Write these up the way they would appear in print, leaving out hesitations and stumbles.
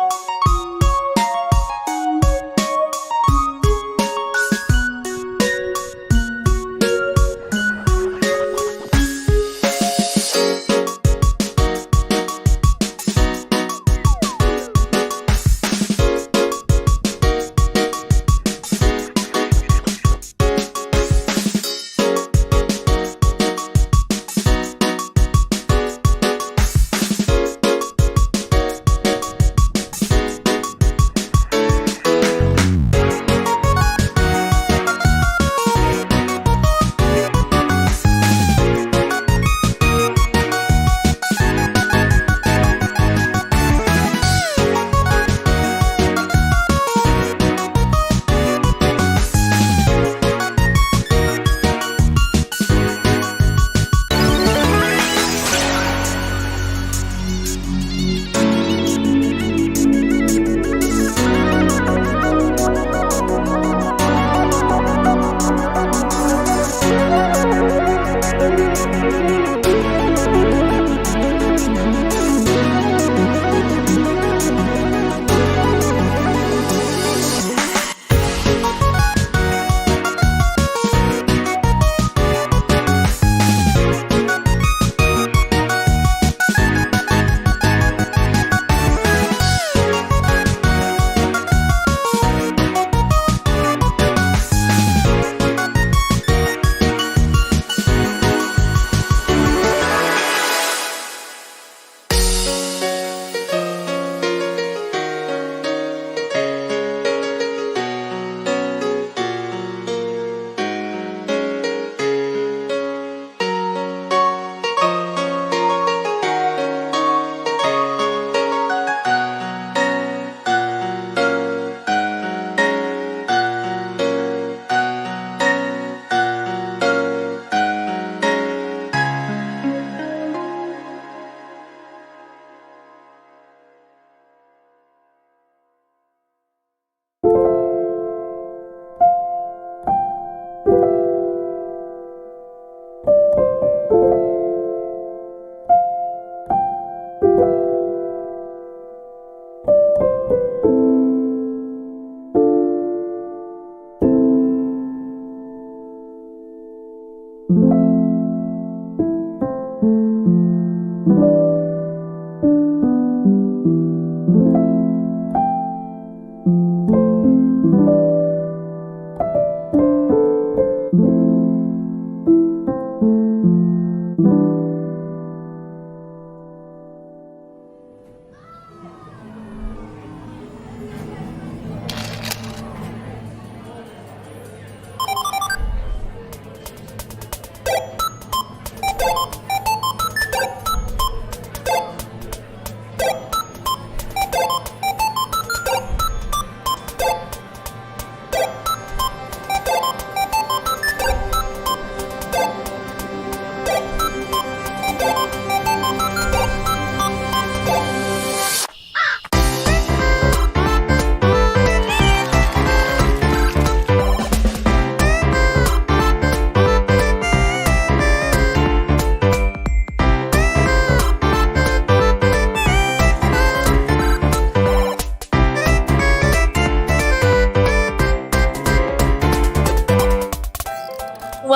ส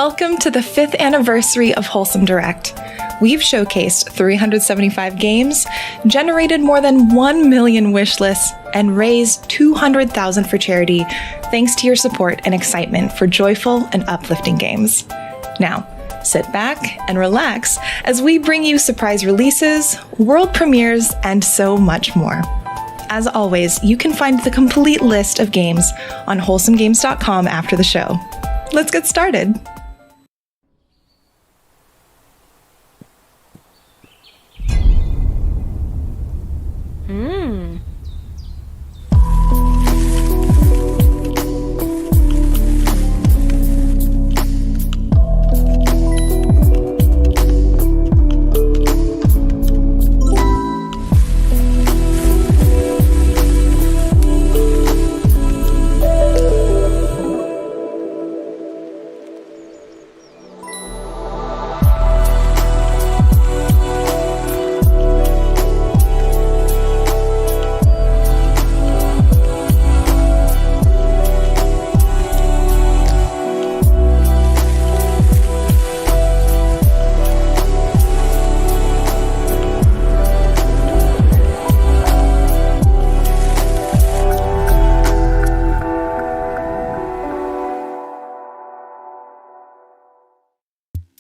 Welcome to the 5th anniversary of Wholesome Direct. We've showcased 375 games, generated more than 1 million wish lists, and raised $200,000 for charity, thanks to your support and excitement for joyful and uplifting games. Now, sit back and relax as we bring you surprise releases, world premieres, and so much more. As always, you can find the complete list of games on wholesomegames.com after the show. Let's get started.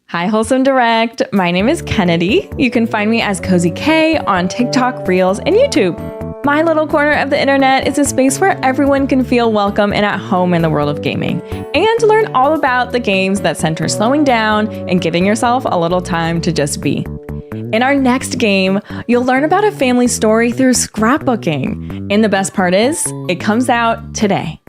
Hi, Wholesome Direct. My name is Kennedy. You can find me as Cozy K on TikTok, Reels, and YouTube. My little corner of the internet is a space where everyone can feel welcome and at home in the world of gaming, and learn all about the games that center slowing down and giving yourself a little time to just be. In our next game, you'll learn about a family story through scrapbooking. And the best part is, it comes out today.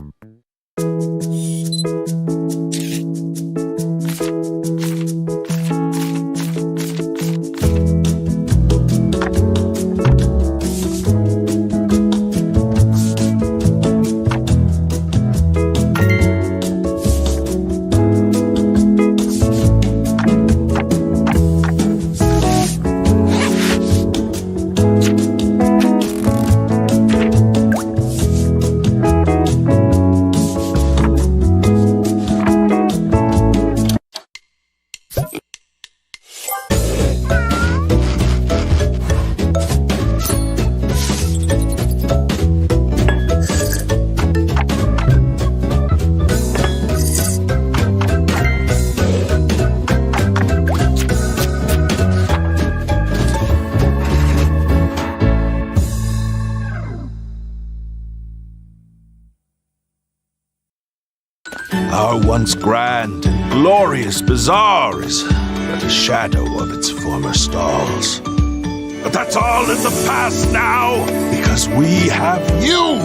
Our once grand and glorious bazaar is but a shadow of its former stalls. But that's all in the past now, because we have you!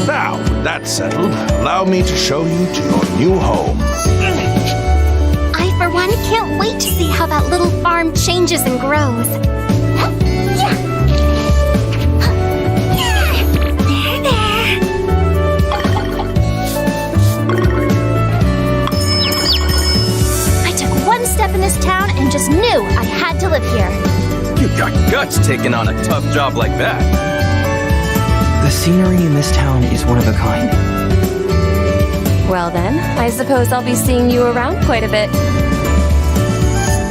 Now, with that settled, allow me to show you to your new home. I, for one, can't wait to see how that little farm changes and grows. Step in this town and just knew I had to live here. You got guts taking on a tough job like that. The scenery in this town is one of a kind. Well then, I suppose I'll be seeing you around quite a bit.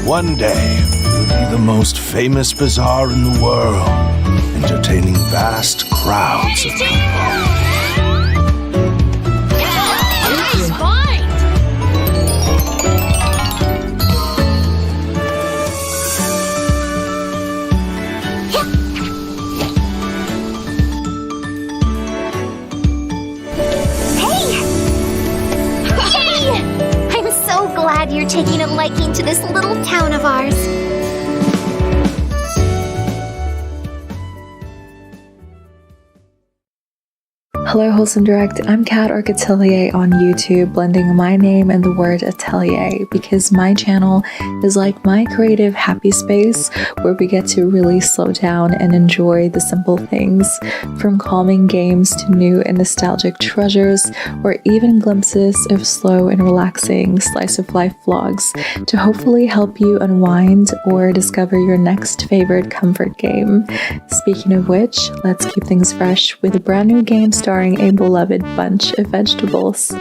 One day, we'll be the most famous bazaar in the world, entertaining vast crowds of people. You're taking a liking to this little town of ours. Hello Wholesome Direct, I'm Kat Atelier on YouTube, blending my name and the word atelier because my channel is like my creative happy space where we get to really slow down and enjoy the simple things, from calming games to new and nostalgic treasures, or even glimpses of slow and relaxing slice of life vlogs to hopefully help you unwind or discover your next favorite comfort game. Speaking of which, let's keep things fresh with a brand new game starring a beloved bunch of vegetables.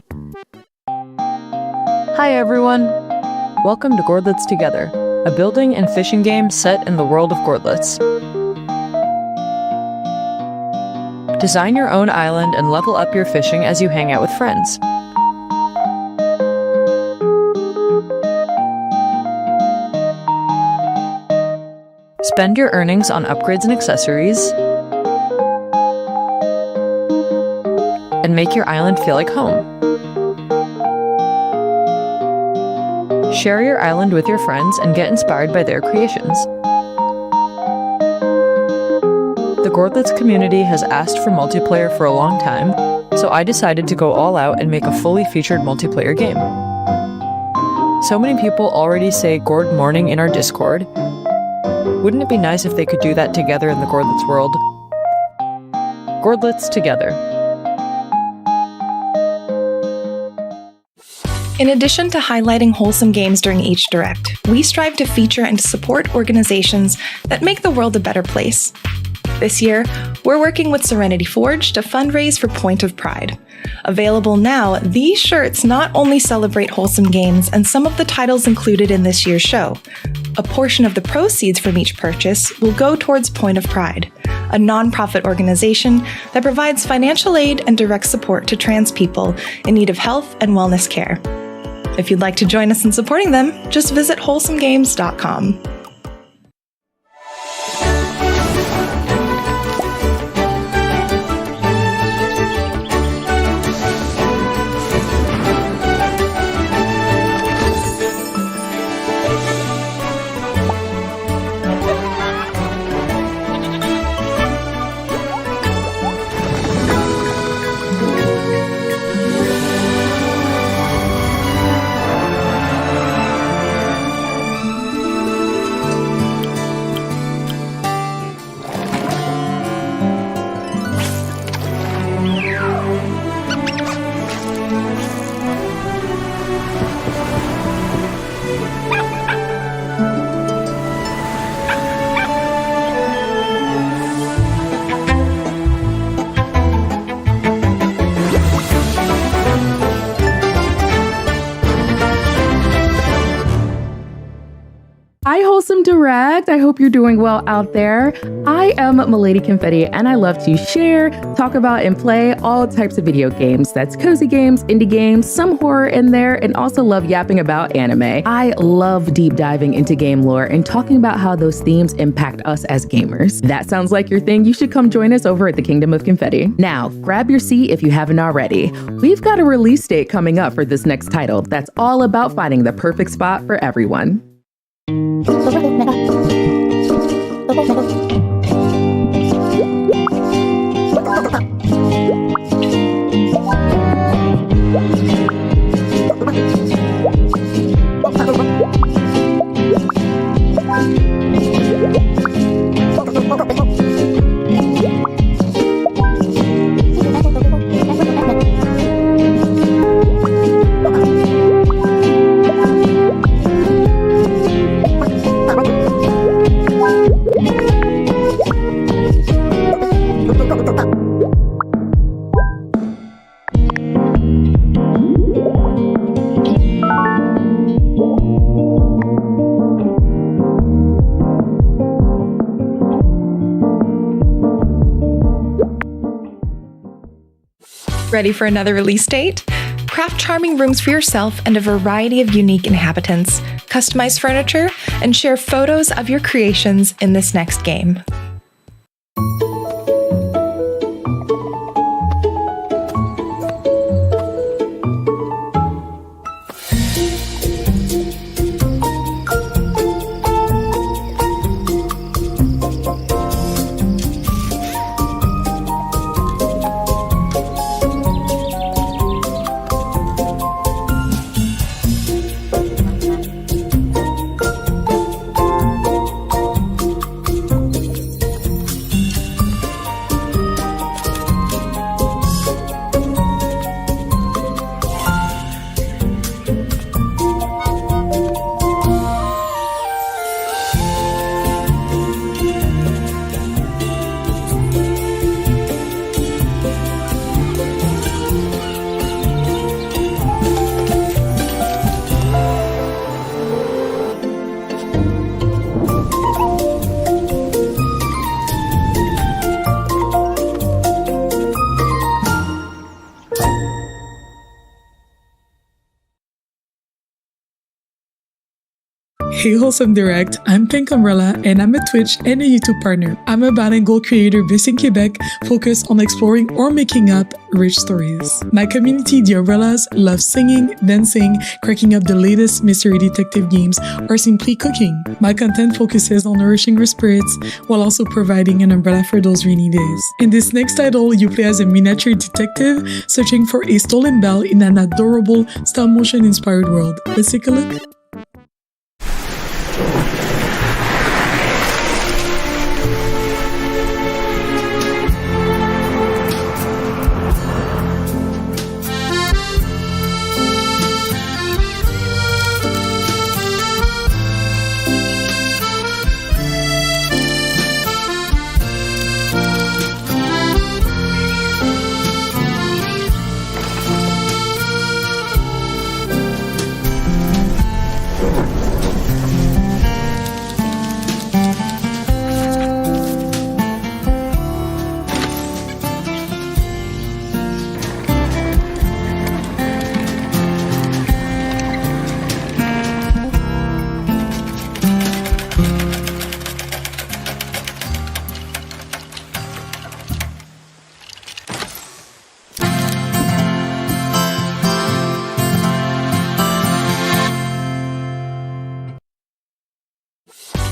Hi everyone! Welcome to Gourdlets Together, a building and fishing game set in the world of Gourdlets. Design your own island and level up your fishing as you hang out with friends. Spend your earnings on upgrades and accessories, and make your island feel like home. Share your island with your friends and get inspired by their creations. The Gourdlets community has asked for multiplayer for a long time, so I decided to go all out and make a fully featured multiplayer game. So many people already say Gourd Morning in our Discord. Wouldn't it be nice if they could do that together in the Gourdlets world? Gourdlets Together. In addition to highlighting wholesome games during each direct, we strive to feature and support organizations that make the world a better place. This year, we're working with Serenity Forge to fundraise for Point of Pride. Available now, these shirts not only celebrate wholesome games and some of the titles included in this year's show. A portion of the proceeds from each purchase will go towards Point of Pride, a nonprofit organization that provides financial aid and direct support to trans people in need of health and wellness care. If you'd like to join us in supporting them, just visit wholesomegames.com. Hi, Wholesome Direct. I hope you're doing well out there. I am Milady Confetti, and I love to share, talk about, and play all types of video games. That's cozy games, indie games, some horror in there, and also love yapping about anime. I love deep diving into game lore and talking about how those themes impact us as gamers. That sounds like your thing. You should come join us over at the Kingdom of Confetti. Now, grab your seat if you haven't already. We've got a release date coming up for this next title that's all about finding the perfect spot for everyone. Ready for another release date? Craft charming rooms for yourself and a variety of unique inhabitants, customize furniture, and share photos of your creations in this next game. Hey Wholesome Direct, I'm Pink Umbrella and I'm a Twitch and a YouTube partner. I'm a bilingual creator based in Quebec, focused on exploring or making up rich stories. My community, the Umbrellas, loves singing, dancing, cracking up the latest mystery detective games, or simply cooking. My content focuses on nourishing your spirits while also providing an umbrella for those rainy days. In this next title, you play as a miniature detective searching for a stolen bell in an adorable stop-motion inspired world. Let's take a look.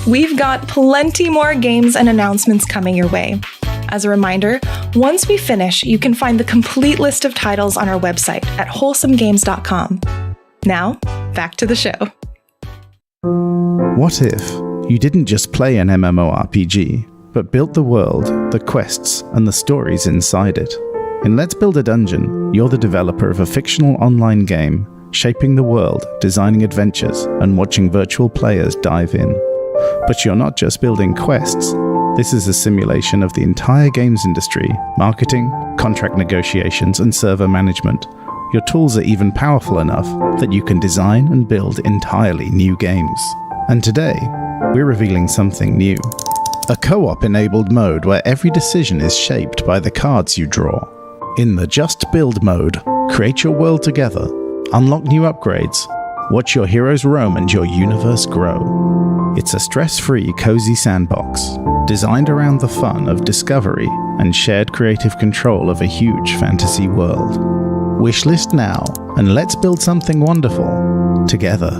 We've got plenty more games and announcements coming your way. As a reminder, once we finish, you can find the complete list of titles on our website at wholesomegames.com. Now, back to the show. What if you didn't just play an MMORPG, but built the world, the quests, and the stories inside it? In Let's Build a Dungeon, you're the developer of a fictional online game, shaping the world, designing adventures, and watching virtual players dive in. But you're not just building quests. This is a simulation of the entire games industry, marketing, contract negotiations, and server management. Your tools are even powerful enough that you can design and build entirely new games. And today, we're revealing something new. A co-op enabled mode where every decision is shaped by the cards you draw. In the Just Build mode, create your world together, unlock new upgrades, watch your heroes roam and your universe grow. It's a stress-free, cozy sandbox, designed around the fun of discovery and shared creative control of a huge fantasy world. Wishlist now, and let's build something wonderful together.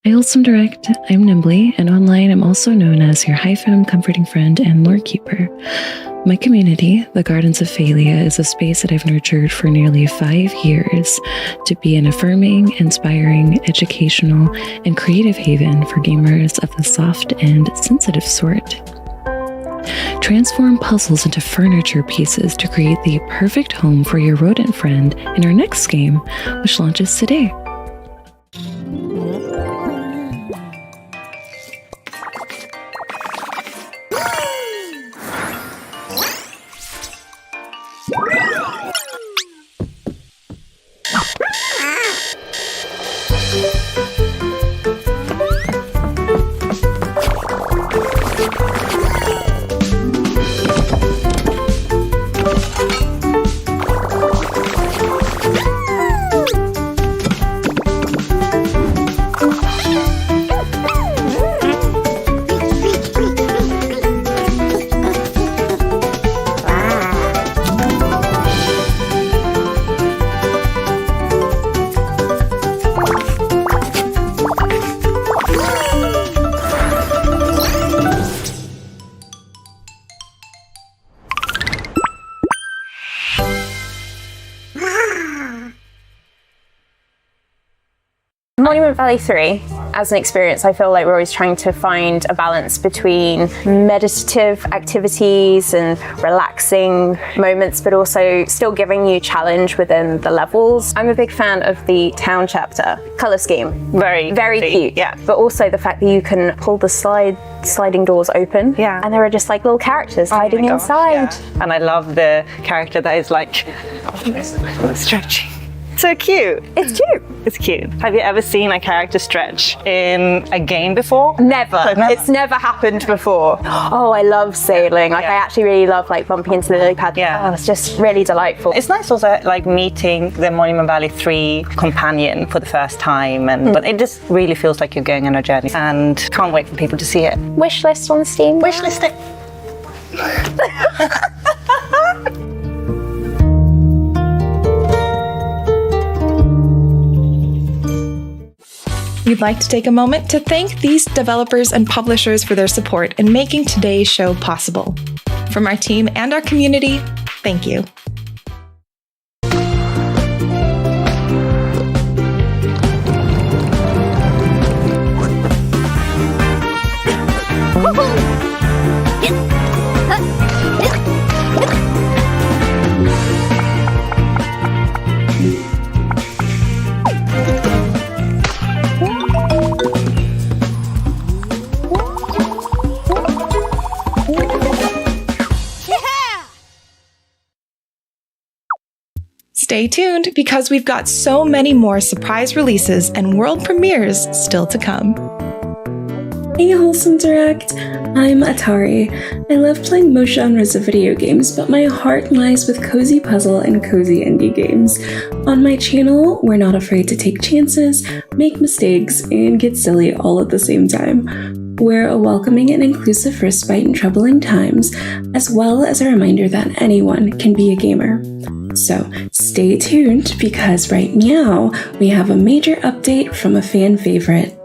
Hi, Wholesome Direct. I'm Nimbly, and online I'm also known as your high fem comforting friend and lore keeper. My community, the Gardens of Phalia, is a space that I've nurtured for nearly 5 years to be an affirming, inspiring, educational, and creative haven for gamers of the soft and sensitive sort. Transform puzzles into furniture pieces to create the perfect home for your rodent friend in our next game, which launches today. Monument Valley 3, as an experience, I feel like we're always trying to find a balance between meditative activities and relaxing moments, but also still giving you challenge within the levels. I'm a big fan of the town chapter. Color scheme, very cute. Yeah. But also the fact that you can pull the sliding doors open. Yeah. And there are just like little characters hiding inside. Yeah. And I love the character that is like stretching. So cute. It's cute. It's cute. Have you ever seen a character stretch in a game before? Never. It's never happened before. Oh, I love sailing. I actually really love bumping into the lily pad. Oh, it's just really delightful. It's nice also meeting the Monument Valley 3 companion for the first time, but it just really feels like you're going on a journey, and can't wait for people to see it. Wishlist on Steam. Wishlist it. We'd like to take a moment to thank these developers and publishers for their support in making today's show possible. From our team and our community, thank you. Stay tuned because we've got so many more surprise releases and world premieres still to come. Hey Wholesome Direct, I'm Atari. I love playing most genres of video games, but my heart lies with cozy puzzle and cozy indie games. On my channel, we're not afraid to take chances, make mistakes, and get silly all at the same time. We're a welcoming and inclusive respite in troubling times, as well as a reminder that anyone can be a gamer. So stay tuned because right now we have a major update from a fan favorite.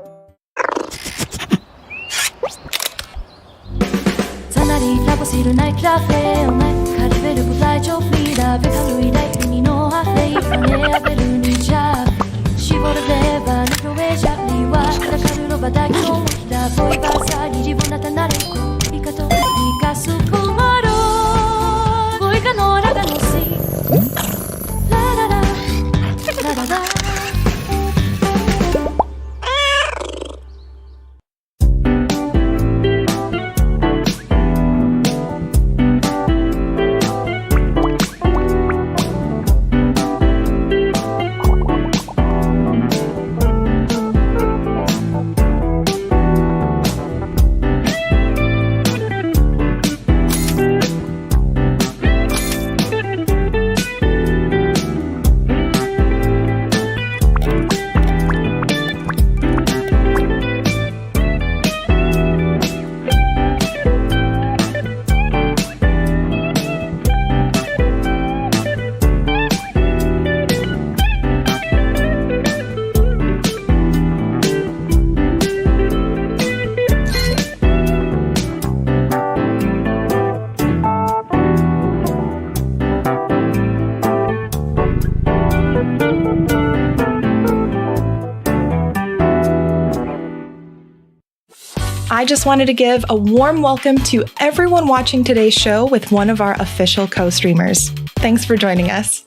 I just wanted to give a warm welcome to everyone watching today's show with one of our official co-streamers. Thanks for joining us.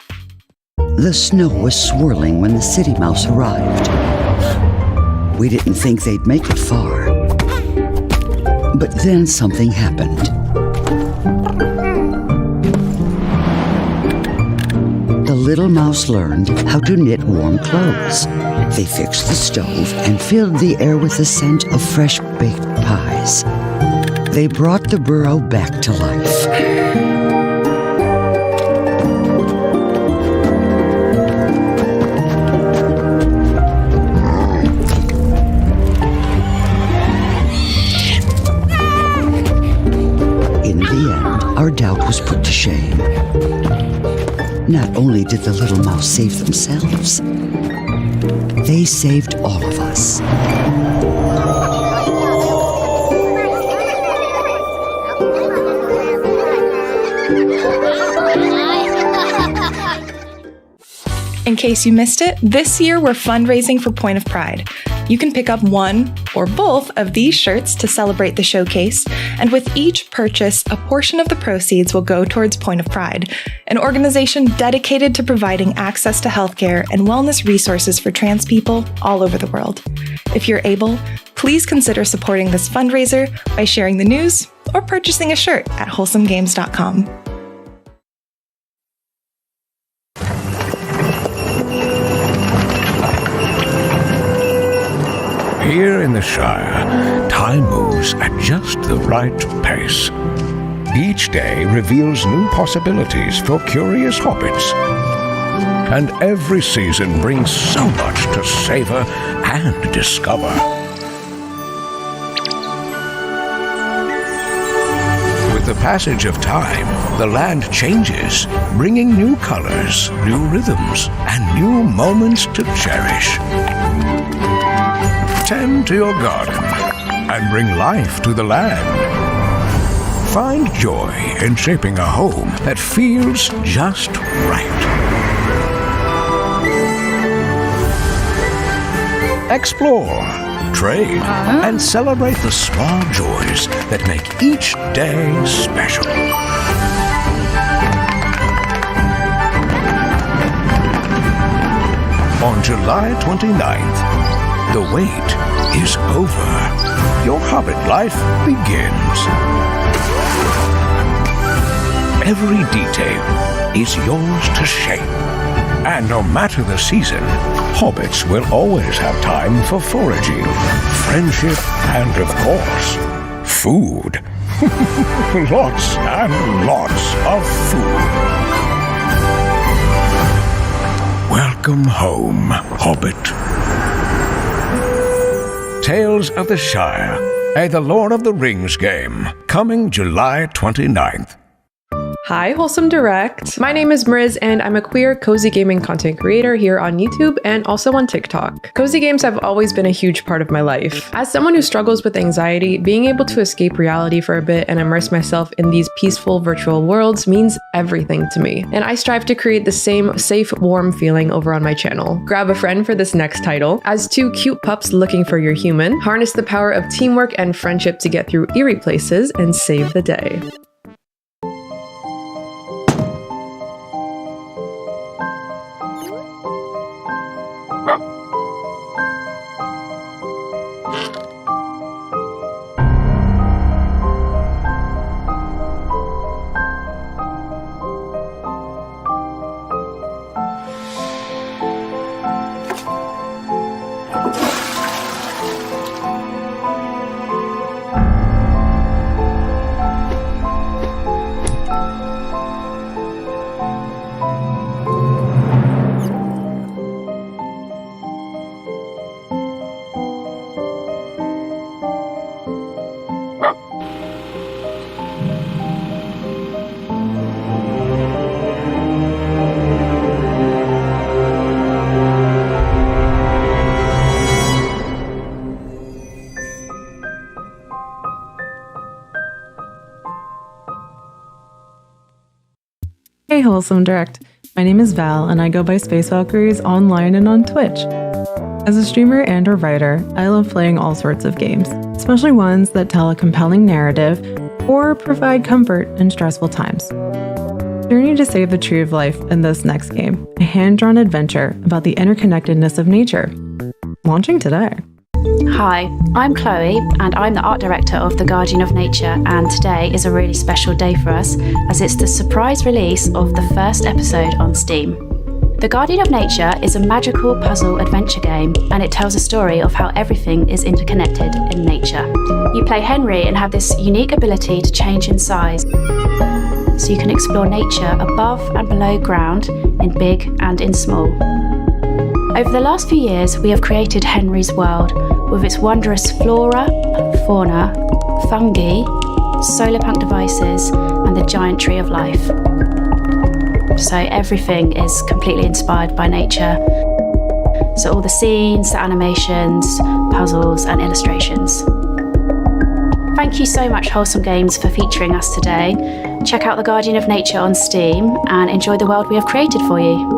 The snow was swirling when the city mouse arrived. We didn't think they'd make it far. But then something happened. The little mouse learned how to knit warm clothes. They fixed the stove and filled the air with the scent of fresh baked pies. They brought the burrow back to life. In the end, our doubt was put to shame. Not only did the little mouse save themselves, they saved all of us. In case you missed it, this year we're fundraising for Point of Pride. You can pick up one or both of these shirts to celebrate the showcase, and with each purchase, a portion of the proceeds will go towards Point of Pride, an organization dedicated to providing access to healthcare and wellness resources for trans people all over the world. If you're able, please consider supporting this fundraiser by sharing the news or purchasing a shirt at wholesomegames.com. the Shire, time moves at just the right pace. Each day reveals new possibilities for curious hobbits. And every season brings so much to savor and discover. With the passage of time, the land changes, bringing new colors, new rhythms, and new moments to cherish. Tend to your garden and bring life to the land. Find joy in shaping a home that feels just right. Explore, trade, and celebrate the small joys that make each day special. On July 29th, the wait is over. Your Hobbit life begins. Every detail is yours to shape. And no matter the season, hobbits will always have time for foraging, friendship, and of course, food. Lots and lots of food. Welcome home, Hobbit. Tales of the Shire, a The Lord of the Rings game, coming July 29th. Hi, Wholesome Direct. My name is Mriz, and I'm a queer cozy gaming content creator here on YouTube and also on TikTok. Cozy games have always been a huge part of my life. As someone who struggles with anxiety, being able to escape reality for a bit and immerse myself in these peaceful virtual worlds means everything to me. And I strive to create the same safe, warm feeling over on my channel. Grab a friend for this next title. As two cute pups looking for your human, harness the power of teamwork and friendship to get through eerie places and save the day. Hey Wholesome Direct, my name is Val and I go by Space Valkyries online and on Twitch. As a streamer and a writer, I love playing all sorts of games, especially ones that tell a compelling narrative or provide comfort in stressful times. Journey to save the tree of life in this next game, a hand-drawn adventure about the interconnectedness of nature. Launching today. Hi, I'm Chloe and I'm the art director of The Guardian of Nature, and today is a really special day for us as it's the surprise release of the first episode on Steam. The Guardian of Nature is a magical puzzle adventure game, and it tells a story of how everything is interconnected in nature. You play Henry and have this unique ability to change in size, so you can explore nature above and below ground, in big and in small. Over the last few years, we have created Henry's world with its wondrous flora, fauna, fungi, solar punk devices, and the giant tree of life. So everything is completely inspired by nature. So all the scenes, the animations, puzzles, and illustrations. Thank you so much, Wholesome Games, for featuring us today. Check out The Guardian of Nature on Steam and enjoy the world we have created for you.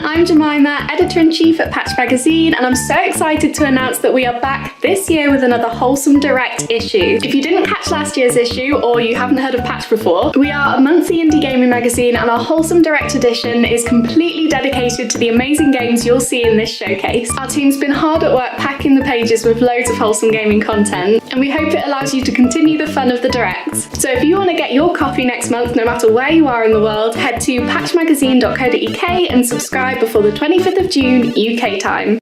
I'm Jemima, editor-in-chief at Patch Magazine, and I'm so excited to announce that we are back this year with another Wholesome Direct issue. If you didn't catch last year's issue, or you haven't heard of Patch before, we are a monthly indie gaming magazine, and our Wholesome Direct edition is completely dedicated to the amazing games you'll see in this showcase. Our team's been hard at work packing the pages with loads of wholesome gaming content, and we hope it allows you to continue the fun of the Direct. So if you want to get your copy next month, no matter where you are in the world, head to patchmagazine.co.uk and subscribe before before the 25th of June UK time.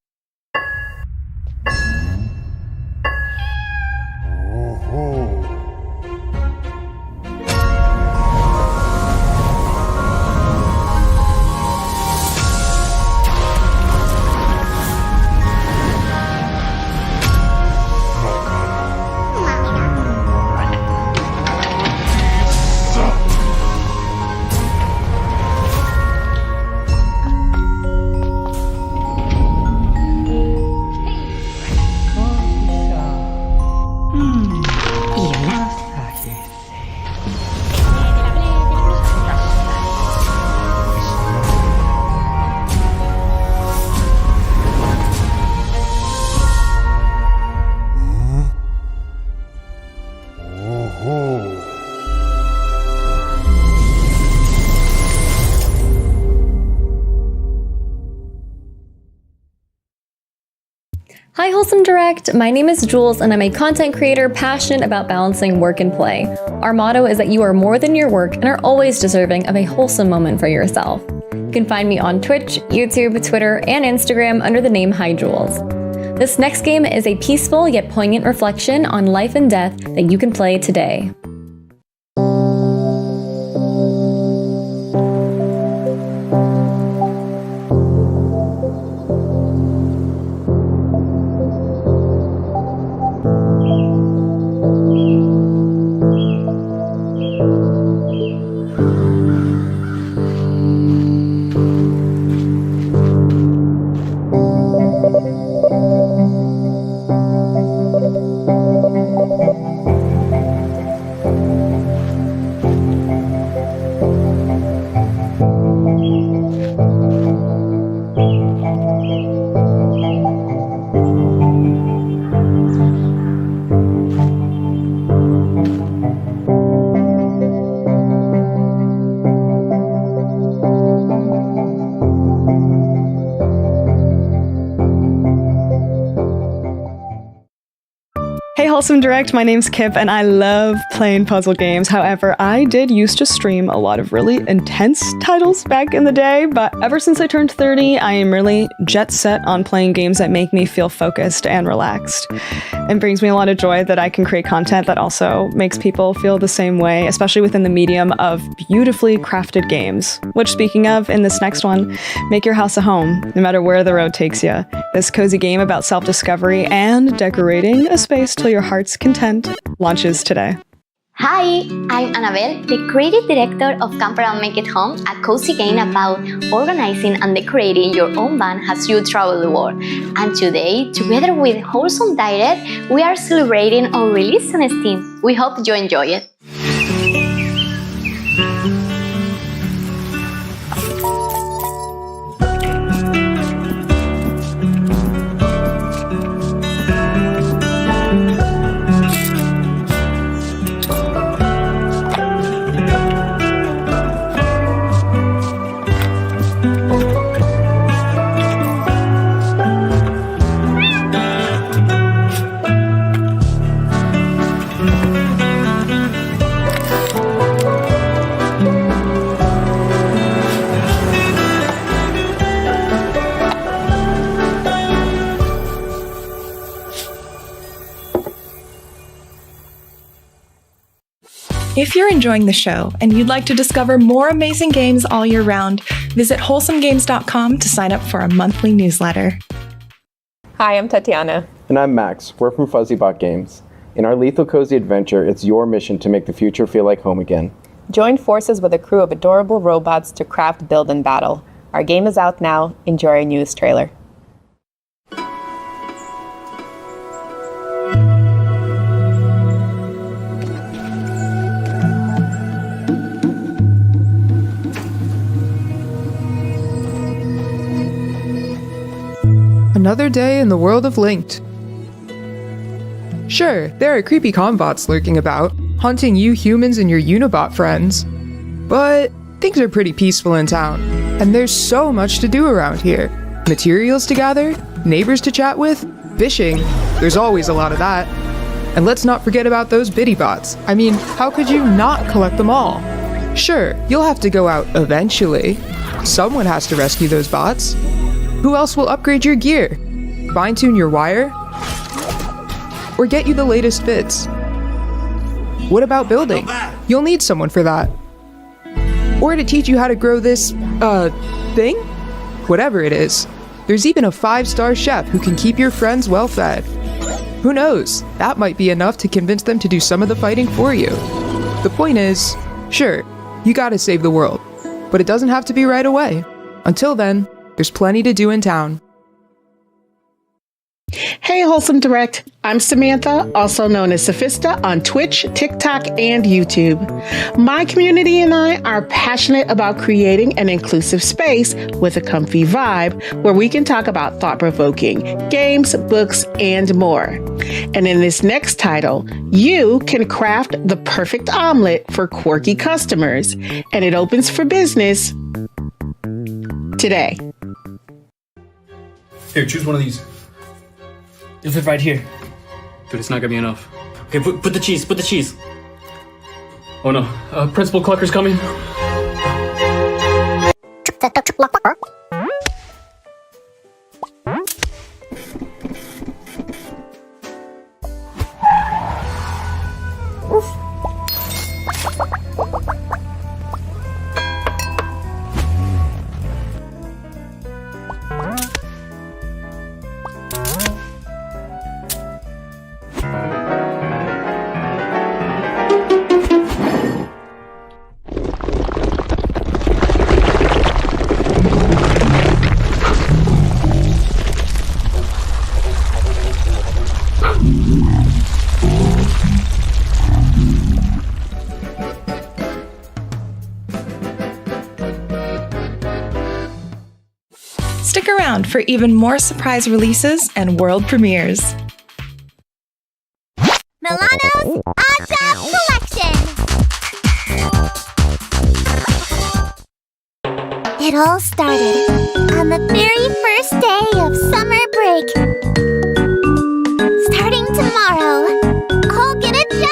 Hi Wholesome Direct, my name is Jules and I'm a content creator passionate about balancing work and play. Our motto is that you are more than your work and are always deserving of a wholesome moment for yourself. You can find me on Twitch, YouTube, Twitter, and Instagram under the name Hi Jules. This next game is a peaceful yet poignant reflection on life and death that you can play today. Hey Wholesome Direct, my name's Kip and I love playing puzzle games. However, I did used to stream a lot of really intense titles back in the day, but ever since I turned 30, I am really jet set on playing games that make me feel focused and relaxed. It brings me a lot of joy that I can create content that also makes people feel the same way, especially within the medium of beautifully crafted games. Which, speaking of, in this next one, make your house a home, no matter where the road takes you. This cozy game about self-discovery and decorating a space till your heart's content launches today. Hi, I'm Annabelle, the creative director of Camp Around Make It Home, a cozy game about organizing and decorating your own van as you travel the world. And today, together with Wholesome Direct, we are celebrating our release on Steam. We hope you enjoy it. If you're enjoying the show and you'd like to discover more amazing games all year round, visit wholesomegames.com to sign up for a monthly newsletter. Hi, I'm Tatiana. And I'm Max. We're from FuzzyBot Games. In our Lethal Cozy adventure, it's your mission to make the future feel like home again. Join forces with a crew of adorable robots to craft, build, and battle. Our game is out now. Enjoy our newest trailer. Another day in the world of Linked. Sure, there are creepy combots lurking about, haunting you humans and your Unibot friends. But things are pretty peaceful in town, and there's so much to do around here. Materials to gather, neighbors to chat with, fishing, there's always a lot of that. And let's not forget about those biddy bots. I mean, how could you not collect them all? Sure, you'll have to go out eventually. Someone has to rescue those bots. Who else will upgrade your gear? Fine-tune your wire? Or get you the latest fits? What about building? You'll need someone for that. Or to teach you how to grow this, thing? Whatever it is. There's even a 5-star chef who can keep your friends well fed. Who knows? That might be enough to convince them to do some of the fighting for you. The point is, sure, you gotta save the world, but it doesn't have to be right away. Until then, there's plenty to do in town. Hey, Wholesome Direct. I'm Samantha, also known as Sophista on Twitch, TikTok, and YouTube. My community and I are passionate about creating an inclusive space with a comfy vibe where we can talk about thought-provoking games, books, and more. And in this next title, you can craft the perfect omelet for quirky customers, and it opens for business today. Here, choose one of these. It'll fit right here. Dude, it's not gonna be enough. Okay, put the cheese, put the cheese. Oh no, Principal Clucker's coming. Stick around for even more surprise releases and world premieres. Milano's Odd Collection! It all started on the very first day of summer break. Starting tomorrow, I'll get a job!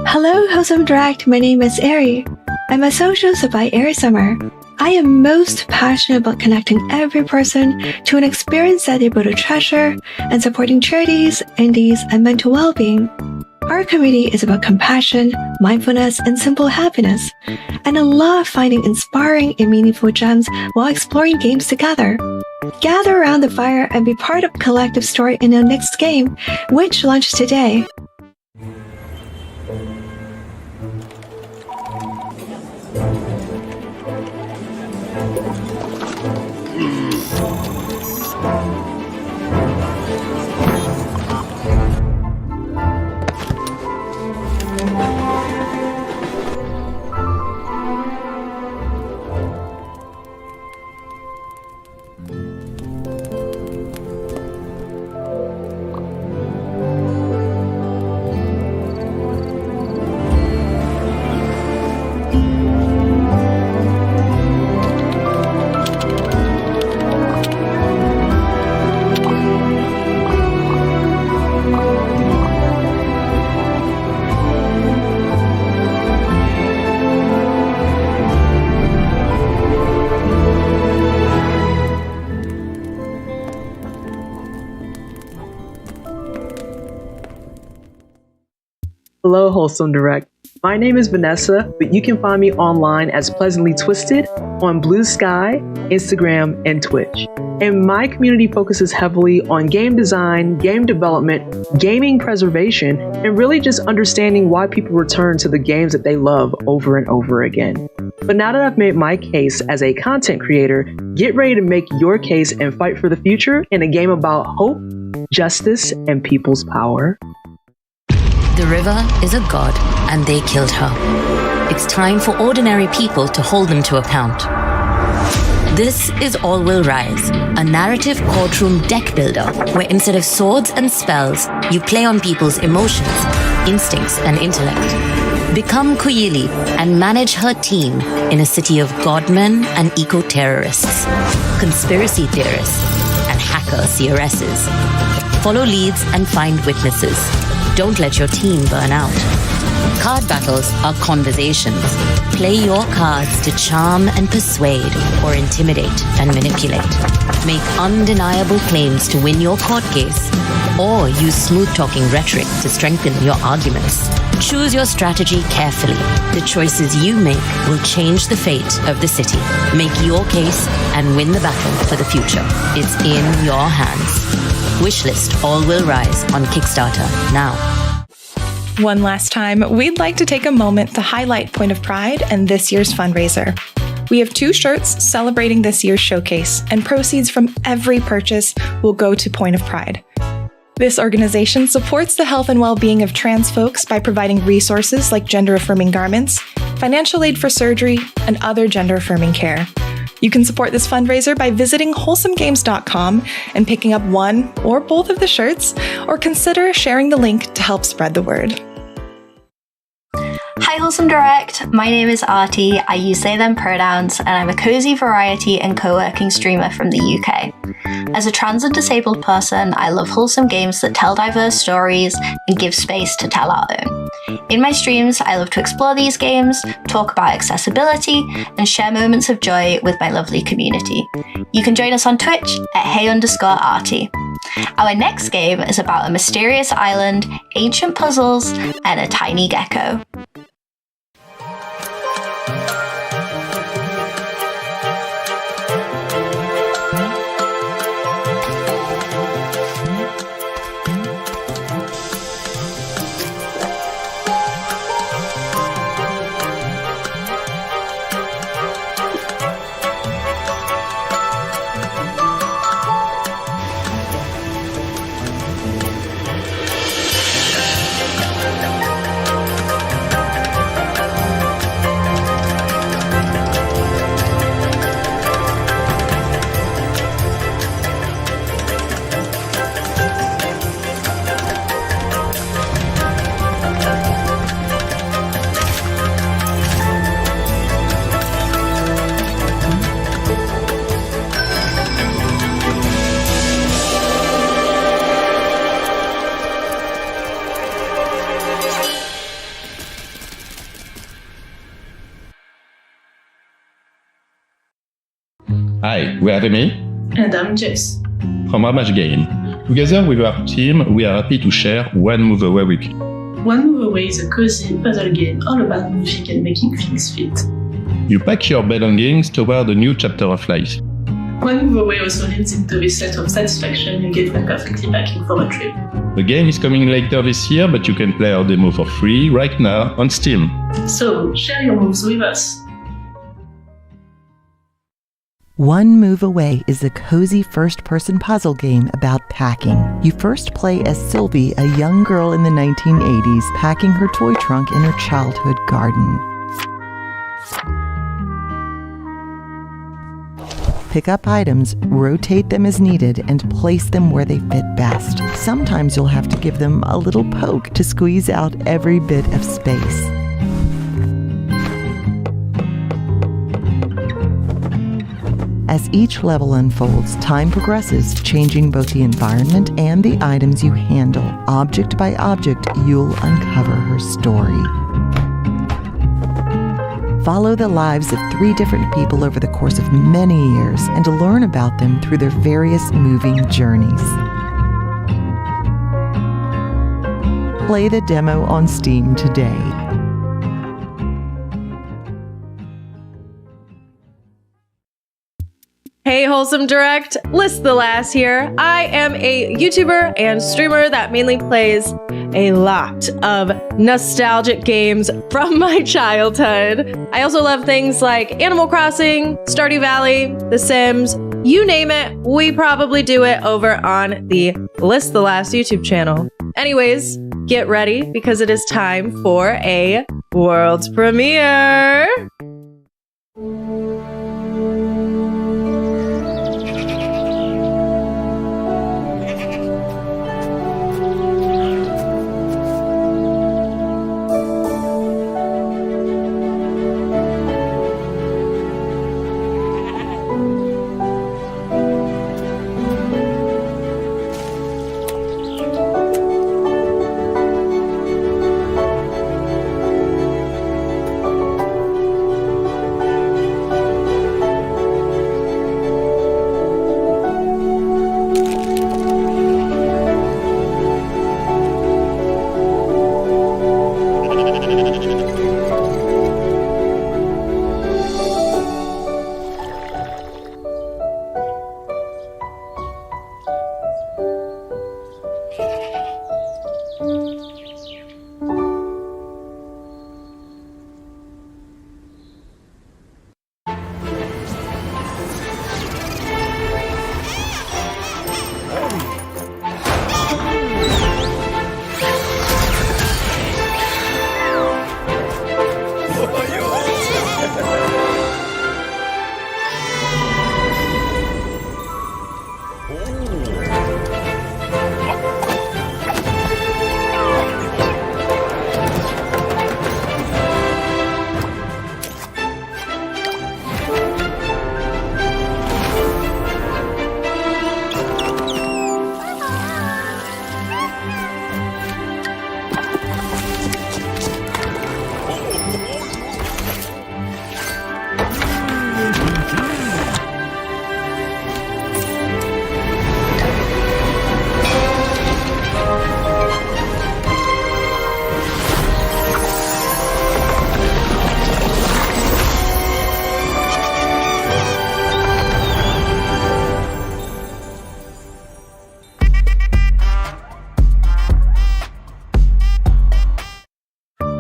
Hello, Wholesome Direct. My name is Ari. I'm a socialist by Ari Summer. I am most passionate about connecting every person to an experience that they both treasure and supporting charities, indies, and mental well-being. Our community is about compassion, mindfulness, and simple happiness. And I love finding inspiring and meaningful gems while exploring games together. Gather around the fire and be part of a collective story in our next game, which launches today. Hello, Wholesome Direct. My name is Vanessa, but you can find me online as Pleasantly Twisted on Blue Sky, Instagram, and Twitch. And my community focuses heavily on game design, game development, gaming preservation, and really just understanding why people return to the games that they love over and over again. But now that I've made my case as a content creator, get ready to make your case and fight for the future in a game about hope, justice, and people's power. The river is a god, and they killed her. It's time for ordinary people to hold them to account. This is All Will Rise, a narrative courtroom deck builder where instead of swords and spells, you play on people's emotions, instincts, and intellect. Become Kuyili and manage her team in a city of godmen and eco-terrorists, conspiracy theorists, and hacker CRSs. Follow leads and find witnesses. Don't let your team burn out. Card battles are conversations. Play your cards to charm and persuade or intimidate and manipulate. Make undeniable claims to win your court case or use smooth-talking rhetoric to strengthen your arguments. Choose your strategy carefully. The choices you make will change the fate of the city. Make your case and win the battle for the future. It's in your hands. Wishlist All Will Rise on Kickstarter now. One last time, we'd like to take a moment to highlight Point of Pride and this year's fundraiser. We have 2 shirts celebrating this year's showcase, and proceeds from every purchase will go to Point of Pride. This organization supports the health and well-being of trans folks by providing resources like gender-affirming garments, financial aid for surgery, and other gender-affirming care. You can support this fundraiser by visiting wholesomegames.com and picking up one or both of the shirts, or consider sharing the link to help spread the word. Hi Wholesome Direct, my name is Artie, I use they them pronouns, and I'm a cozy variety and co-working streamer from the UK. As a trans and disabled person, I love wholesome games that tell diverse stories and give space to tell our own. In my streams, I love to explore these games, talk about accessibility, and share moments of joy with my lovely community. You can join us on Twitch at hey_Artie. Our next game is about a mysterious island, ancient puzzles, and a tiny gecko. Hi, we are Remy. And I'm Jess. From Ramage Game. Together with our team, we are happy to share One Move Away with you. One Move Away is a cozy puzzle game all about moving and making things fit. You pack your belongings toward a new chapter of life. One Move Away also leads into this set of satisfaction you get when perfectly packing for a trip. The game is coming later this year, but you can play our demo for free right now on Steam. So, share your moves with us. One Move Away is a cozy first-person puzzle game about packing. You first play as Sylvie, a young girl in the 1980s, packing her toy trunk in her childhood garden. Pick up items, rotate them as needed, and place them where they fit best. Sometimes you'll have to give them a little poke to squeeze out every bit of space. As each level unfolds, time progresses, changing both the environment and the items you handle. Object by object, you'll uncover her story. Follow the lives of 3 different people over the course of many years and learn about them through their various moving journeys. Play the demo on Steam today. Hey Wholesome Direct, List the Lass here. I am a YouTuber and streamer that mainly plays a lot of nostalgic games from my childhood. I also love things like Animal Crossing, Stardew Valley, The Sims, you name it, we probably do it over on the List the Last YouTube channel. Anyways, get ready because it is time for a world premiere.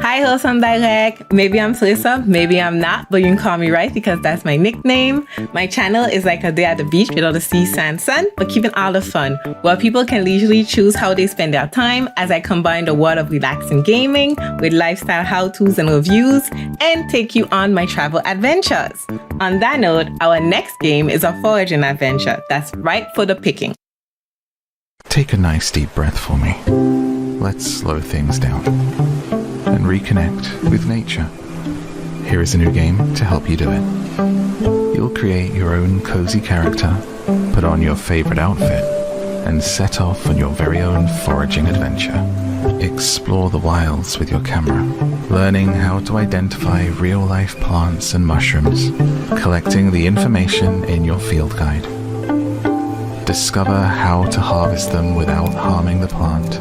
Hi, Wholesome Direct. Maybe I'm Felissa, maybe I'm not, but you can call me right because that's my nickname. My channel is like a day at the beach with all the sea, sand, sun, but keeping all the fun, where people can leisurely choose how they spend their time as I combine the world of relaxing gaming with lifestyle how-tos and reviews and take you on my travel adventures. On that note, our next game is a foraging adventure that's ripe for the picking. Take a nice deep breath for me. Let's slow things down and reconnect with nature. Here is a new game to help you do it. You'll create your own cozy character, put on your favorite outfit, and set off on your very own foraging adventure. Explore the wilds with your camera, learning how to identify real-life plants and mushrooms, collecting the information in your field guide. Discover how to harvest them without harming the plant,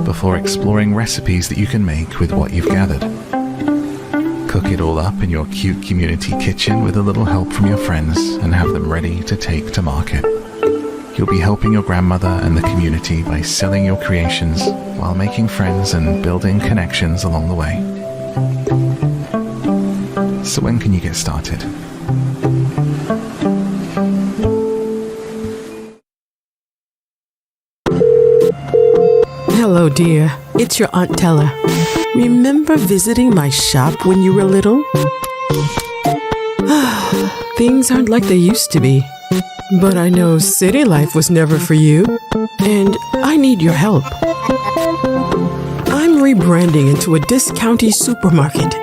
before exploring recipes that you can make with what you've gathered. Cook it all up in your cute community kitchen with a little help from your friends and have them ready to take to market. You'll be helping your grandmother and the community by selling your creations while making friends and building connections along the way. So when can you get started? Hello, dear. It's your Aunt Tella. Remember visiting my shop when you were little? Things aren't like they used to be. But I know city life was never for you, and I need your help. I'm rebranding into a discounty supermarket,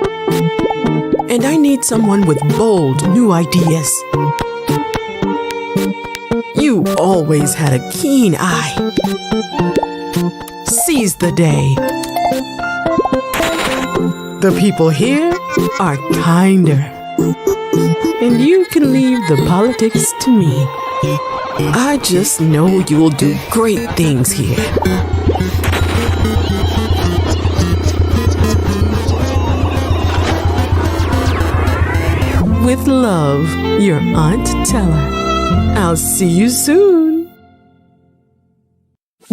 and I need someone with bold new ideas. You always had a keen eye. Seize the day. The people here are kinder, and you can leave the politics to me. I just know you'll do great things here. With love, your Aunt Tella. I'll see you soon.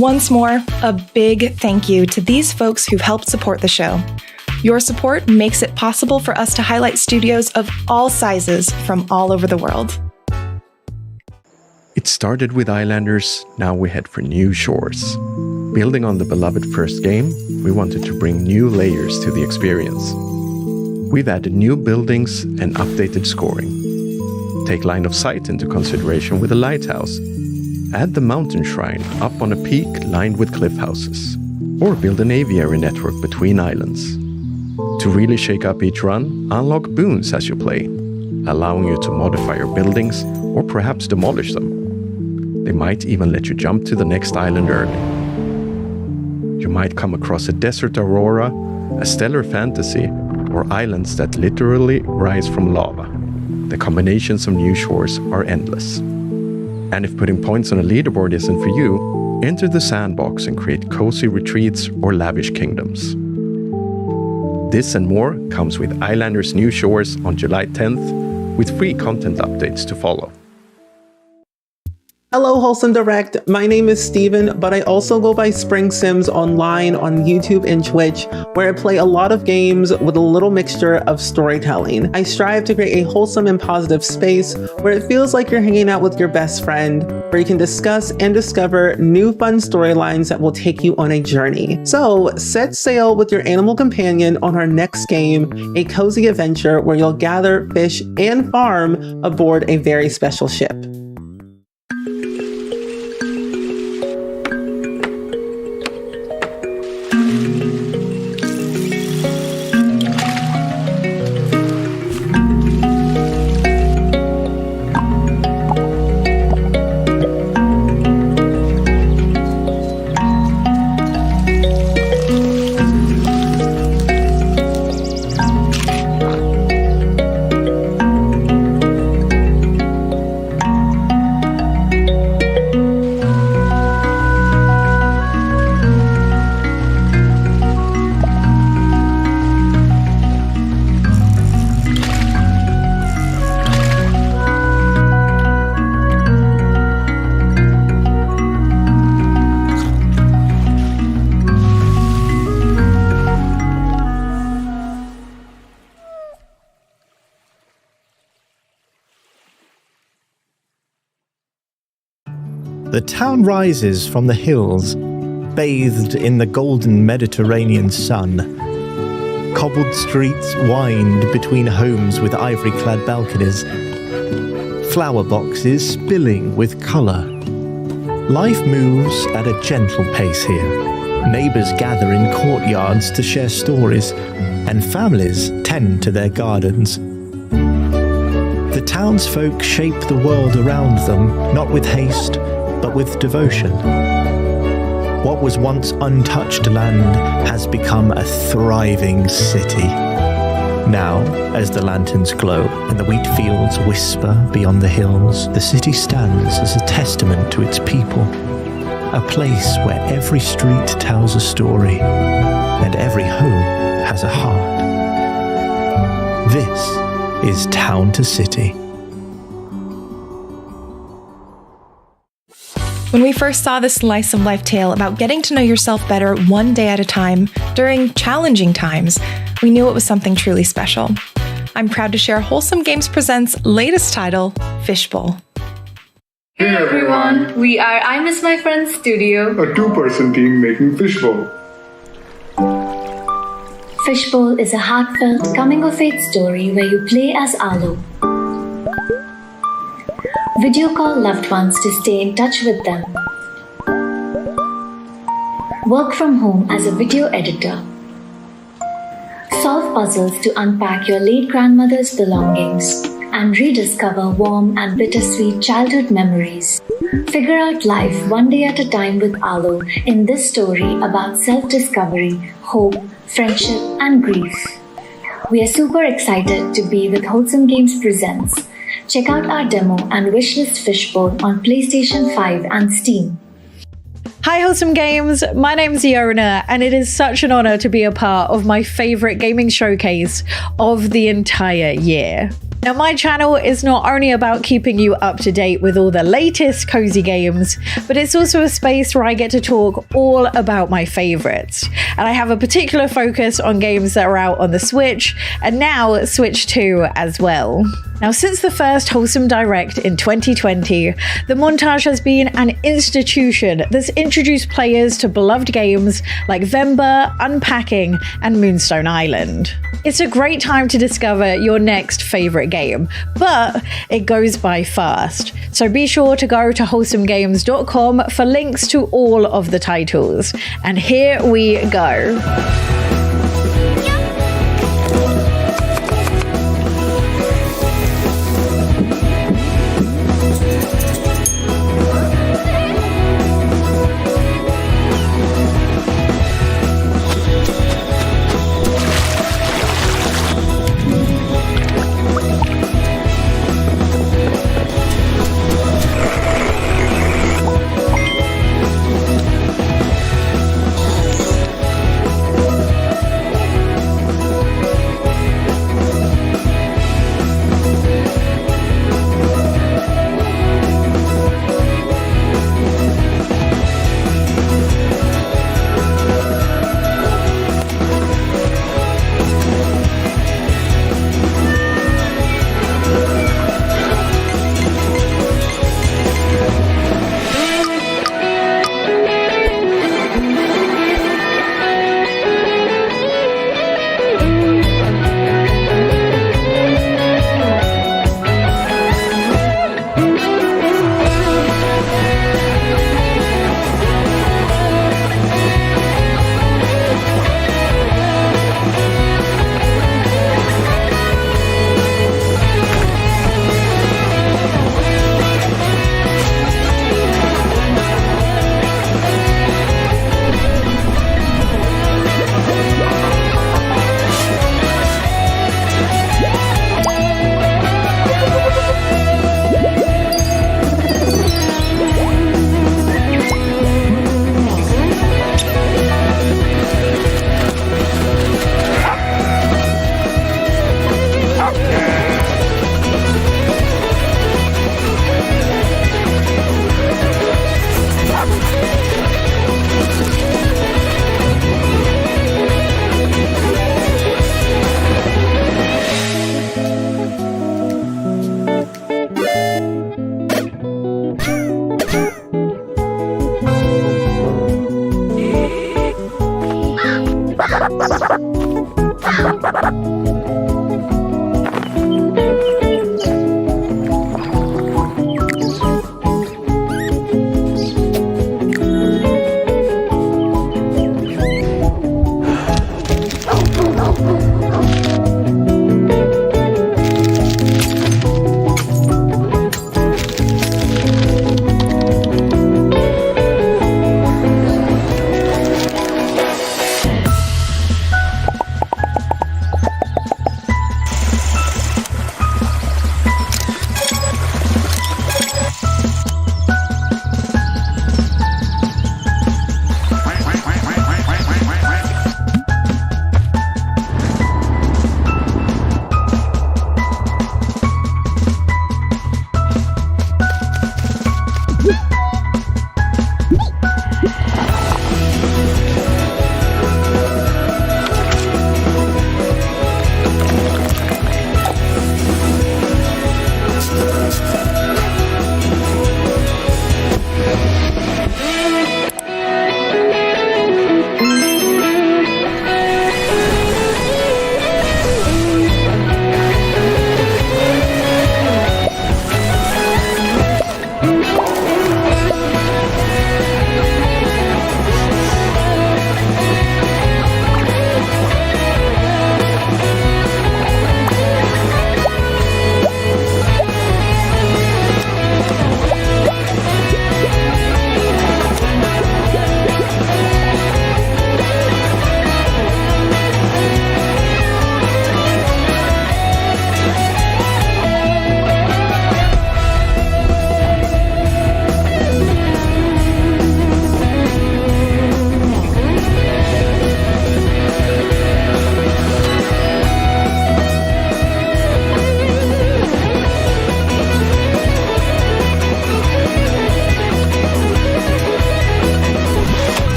Once more, a big thank you to these folks who've helped support the show. Your support makes it possible for us to highlight studios of all sizes from all over the world. It started with Islanders, now we head for new shores. Building on the beloved first game, we wanted to bring new layers to the experience. We've added new buildings and updated scoring. Take line of sight into consideration with a lighthouse. Add the mountain shrine up on a peak lined with cliff houses. Or build an aviary network between islands. To really shake up each run, unlock boons as you play, allowing you to modify your buildings or perhaps demolish them. They might even let you jump to the next island early. You might come across a desert aurora, a stellar fantasy, or islands that literally rise from lava. The combinations of new shores are endless. And if putting points on a leaderboard isn't for you, enter the sandbox and create cozy retreats or lavish kingdoms. This and more comes with Islanders New Shores on July 10th, with free content updates to follow. Hello, Wholesome Direct. My name is Steven, but I also go by Spring Sims online on YouTube and Twitch, where I play a lot of games with a little mixture of storytelling. I strive to create a wholesome and positive space where it feels like you're hanging out with your best friend, where you can discuss and discover new fun storylines that will take you on a journey. So set sail with your animal companion on our next game, a cozy adventure where you'll gather, fish, and farm aboard a very special ship. The town rises from the hills, bathed in the golden Mediterranean sun. Cobbled streets wind between homes with ivory-clad balconies. Flower boxes spilling with colour. Life moves at a gentle pace here. Neighbours gather in courtyards to share stories, and families tend to their gardens. The townsfolk shape the world around them, not with haste, but with devotion. What was once untouched land has become a thriving city. Now, as the lanterns glow and the wheat fields whisper beyond the hills, the city stands as a testament to its people. A place where every street tells a story and every home has a heart. This is Town to City. When we first saw this slice of life tale about getting to know yourself better one day at a time during challenging times, we knew it was something truly special. I'm proud to share Wholesome Games Presents' latest title, Fishbowl. Hey everyone, we are I Miss My Friends Studio, a two-person team making Fishbowl. Fishbowl is a heartfelt coming-of-age story where you play as Arlo. Video call loved ones to stay in touch with them. Work from home as a video editor. Solve puzzles to unpack your late grandmother's belongings and rediscover warm and bittersweet childhood memories. Figure out life one day at a time with Arlo in this story about self-discovery, hope, friendship, and grief. We are super excited to be with Wholesome Games Presents. Check out our demo and wishlist Fishbowl on PlayStation 5 and Steam. Hi Wholesome Games, my name's Yona and it is such an honor to be a part of my favorite gaming showcase of the entire year. Now, my channel is not only about keeping you up to date with all the latest cozy games, but it's also a space where I get to talk all about my favorites. And I have a particular focus on games that are out on the Switch, and now Switch 2 as well. Now, since the first Wholesome Direct in 2020, the montage has been an institution that's introduced players to beloved games like Vemba, Unpacking, and Moonstone Island. It's a great time to discover your next favorite game, but it goes by fast. So be sure to go to wholesomegames.com for links to all of the titles. And here we go.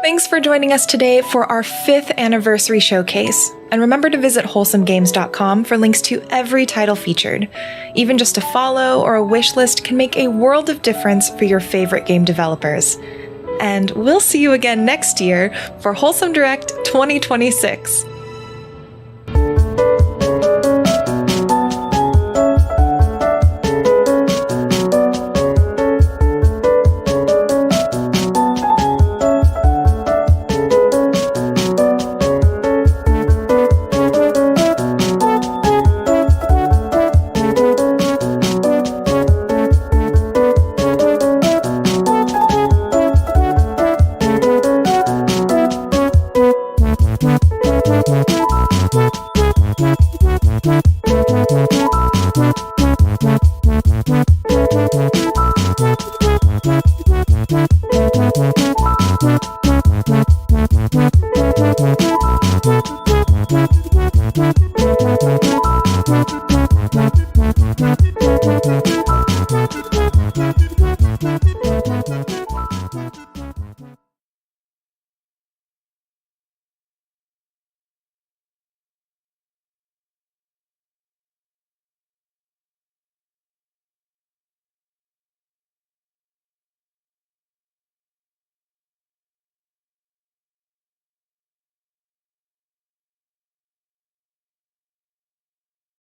Thanks for joining us today for our 5th anniversary showcase. And remember to visit wholesomegames.com for links to every title featured. Even just a follow or a wish list can make a world of difference for your favorite game developers. And we'll see you again next year for Wholesome Direct 2026.